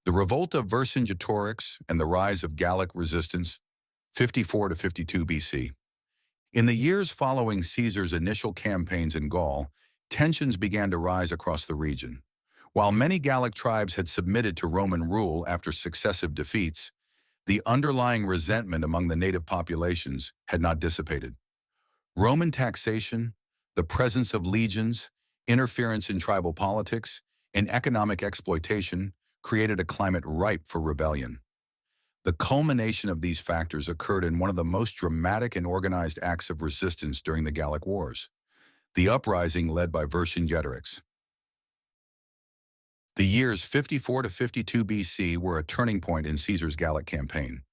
The revolt of Vercingetorix and the rise of Gallic resistance, 54 to 52 BC. In the years following Caesar's initial campaigns in Gaul, tensions began to rise across the region. While many Gallic tribes had submitted to Roman rule after successive defeats, the underlying resentment among the native populations had not dissipated. Roman taxation, the presence of legions, interference in tribal politics, and economic exploitation created a climate ripe for rebellion. The culmination of these factors occurred in one of the most dramatic and organized acts of resistance during the Gallic Wars, the uprising led by Vercingetorix. The years 54 to 52 BC were a turning point in Caesar's Gallic campaign.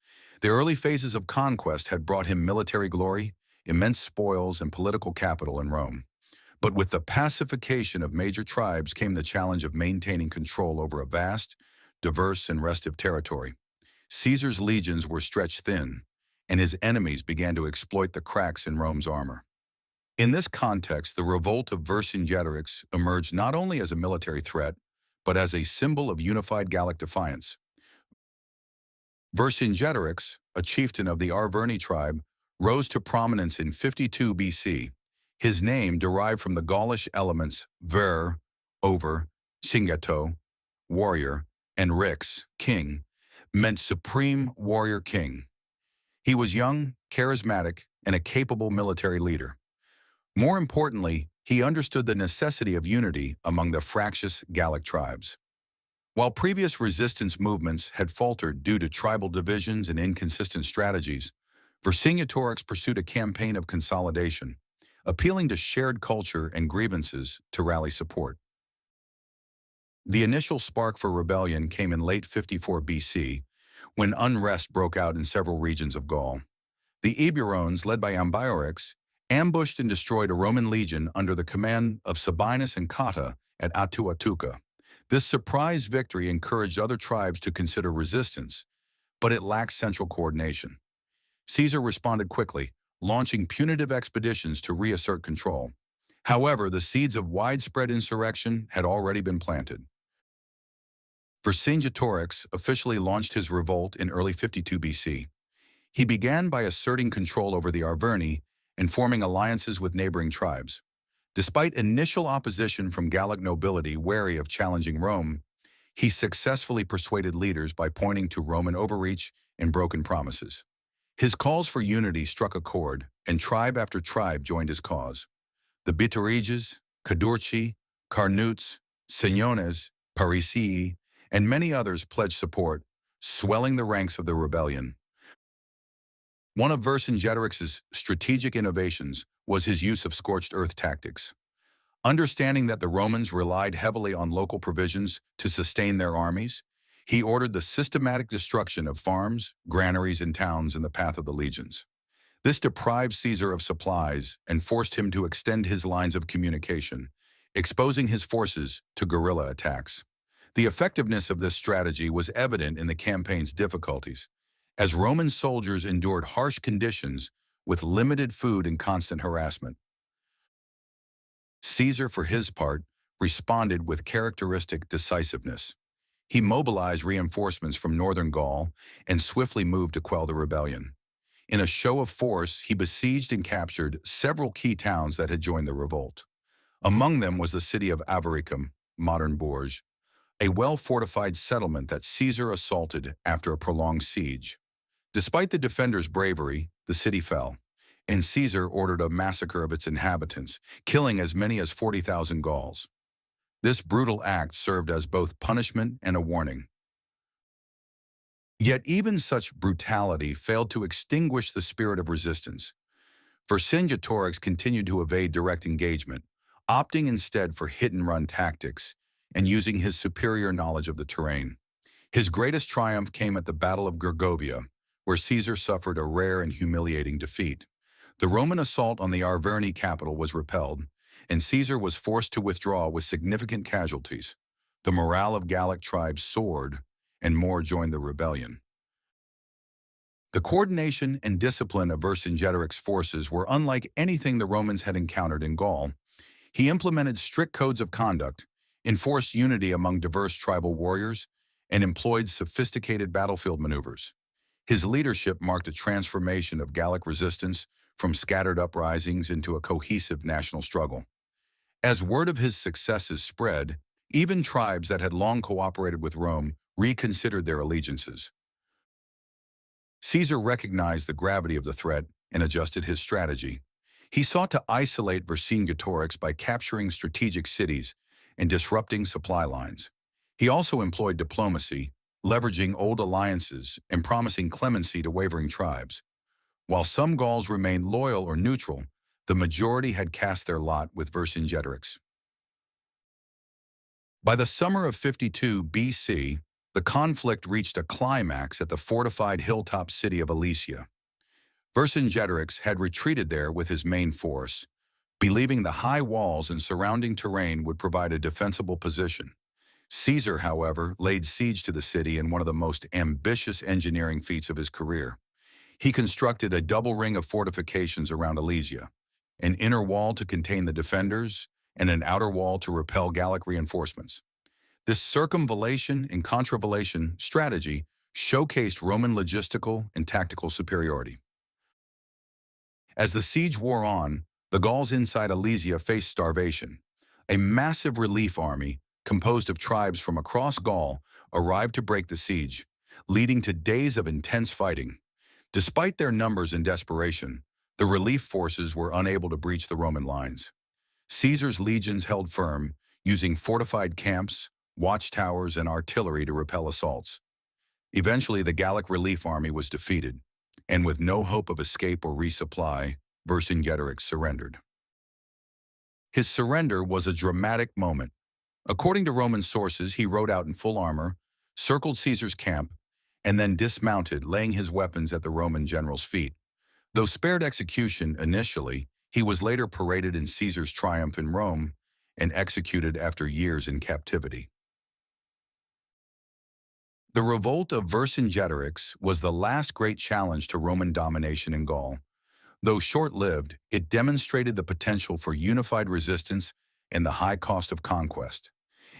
The early phases of conquest had brought him military glory, immense spoils, and political capital in Rome. But with the pacification of major tribes came the challenge of maintaining control over a vast, diverse, and restive territory. Caesar's legions were stretched thin, and his enemies began to exploit the cracks in Rome's armor. In this context, the revolt of Vercingetorix emerged not only as a military threat, but as a symbol of unified Gallic defiance. Vercingetorix, a chieftain of the Arverni tribe, rose to prominence in 52 BC. His name derived from the Gaulish elements ver, over, cingeto, warrior, and rix, king, meant supreme warrior king. He was young, charismatic, and a capable military leader. More importantly, he understood the necessity of unity among the fractious Gallic tribes. While previous resistance movements had faltered due to tribal divisions and inconsistent strategies, Vercingetorix pursued a campaign of consolidation, appealing to shared culture and grievances to rally support. The initial spark for rebellion came in late 54 BC, when unrest broke out in several regions of Gaul. The Eburones, led by Ambiorix, ambushed and destroyed a Roman legion under the command of Sabinus and Cotta at Atuatuca. This surprise victory encouraged other tribes to consider resistance, but it lacked central coordination. Caesar responded quickly, launching punitive expeditions to reassert control. However, the seeds of widespread insurrection had already been planted. Vercingetorix officially launched his revolt in early 52 BC. He began by asserting control over the Arverni and forming alliances with neighboring tribes. Despite initial opposition from Gallic nobility wary of challenging Rome, he successfully persuaded leaders by pointing to Roman overreach and broken promises. His calls for unity struck a chord, and tribe after tribe joined his cause. The Bituriges, Cadurci, Carnutes, Senones, Parisii, and many others pledged support, swelling the ranks of the rebellion. One of Vercingetorix's strategic innovations was his use of scorched earth tactics. Understanding that the Romans relied heavily on local provisions to sustain their armies, he ordered the systematic destruction of farms, granaries, and towns in the path of the legions. This deprived Caesar of supplies and forced him to extend his lines of communication, exposing his forces to guerrilla attacks. The effectiveness of this strategy was evident in the campaign's difficulties, as Roman soldiers endured harsh conditions with limited food and constant harassment. Caesar, for his part, responded with characteristic decisiveness. He mobilized reinforcements from northern Gaul and swiftly moved to quell the rebellion. In a show of force, he besieged and captured several key towns that had joined the revolt. Among them was the city of Avaricum, modern Bourges, a well-fortified settlement that Caesar assaulted after a prolonged siege. Despite the defenders' bravery, the city fell, and Caesar ordered a massacre of its inhabitants, killing as many as 40,000 Gauls. This brutal act served as both punishment and a warning. Yet even such brutality failed to extinguish the spirit of resistance. Vercingetorix continued to evade direct engagement, opting instead for hit-and-run tactics and using his superior knowledge of the terrain. His greatest triumph came at the Battle of Gergovia, where Caesar suffered a rare and humiliating defeat. The Roman assault on the Arverni capital was repelled, and Caesar was forced to withdraw with significant casualties. The morale of Gallic tribes soared, and more joined the rebellion. The coordination and discipline of Vercingetorix's forces were unlike anything the Romans had encountered in Gaul. He implemented strict codes of conduct, enforced unity among diverse tribal warriors, and employed sophisticated battlefield maneuvers. His leadership marked a transformation of Gallic resistance from scattered uprisings into a cohesive national struggle. As word of his successes spread, even tribes that had long cooperated with Rome reconsidered their allegiances. Caesar recognized the gravity of the threat and adjusted his strategy. He sought to isolate Vercingetorix by capturing strategic cities and disrupting supply lines. He also employed diplomacy, leveraging old alliances and promising clemency to wavering tribes. While some Gauls remained loyal or neutral, the majority had cast their lot with Vercingetorix. By the summer of 52 BC, the conflict reached a climax at the fortified hilltop city of Alesia. Vercingetorix had retreated there with his main force, believing the high walls and surrounding terrain would provide a defensible position. Caesar, however, laid siege to the city in one of the most ambitious engineering feats of his career. He constructed a double ring of fortifications around Alesia, an inner wall to contain the defenders and an outer wall to repel Gallic reinforcements. This circumvallation and contravallation strategy showcased Roman logistical and tactical superiority. As the siege wore on, the Gauls inside Alesia faced starvation. A massive relief army, composed of tribes from across Gaul, arrived to break the siege, leading to days of intense fighting. Despite their numbers and desperation, the relief forces were unable to breach the Roman lines. Caesar's legions held firm, using fortified camps, watchtowers, and artillery to repel assaults. Eventually, the Gallic relief army was defeated, and with no hope of escape or resupply, Vercingetorix surrendered. His surrender was a dramatic moment. According to Roman sources, he rode out in full armor, circled Caesar's camp, and then dismounted, laying his weapons at the Roman general's feet. Though spared execution initially, he was later paraded in Caesar's triumph in Rome and executed after years in captivity. The revolt of Vercingetorix was the last great challenge to Roman domination in Gaul. Though short-lived, it demonstrated the potential for unified resistance and the high cost of conquest.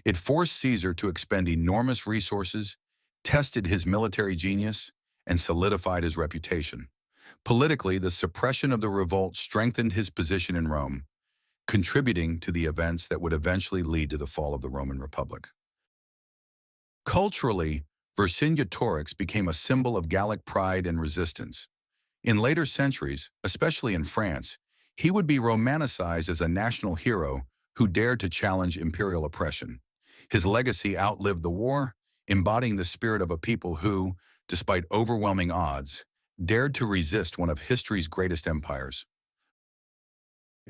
It forced Caesar to expend enormous resources, tested his military genius, and solidified his reputation. Politically, the suppression of the revolt strengthened his position in Rome, contributing to the events that would eventually lead to the fall of the Roman Republic. Culturally, Vercingetorix became a symbol of Gallic pride and resistance. In later centuries, especially in France, he would be romanticized as a national hero who dared to challenge imperial oppression. His legacy outlived the war, embodying the spirit of a people who, despite overwhelming odds, dared to resist one of history's greatest empires.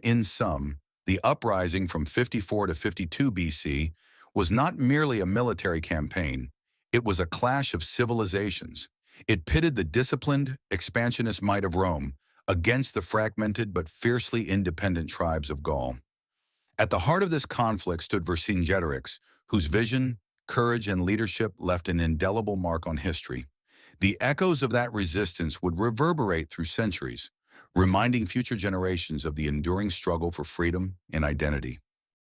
In sum, the uprising from 54 to 52 BC was not merely a military campaign. It was a clash of civilizations. It pitted the disciplined, expansionist might of Rome against the fragmented but fiercely independent tribes of Gaul. At the heart of this conflict stood Vercingetorix, whose vision, courage, and leadership left an indelible mark on history. The echoes of that resistance would reverberate through centuries, reminding future generations of the enduring struggle for freedom and identity.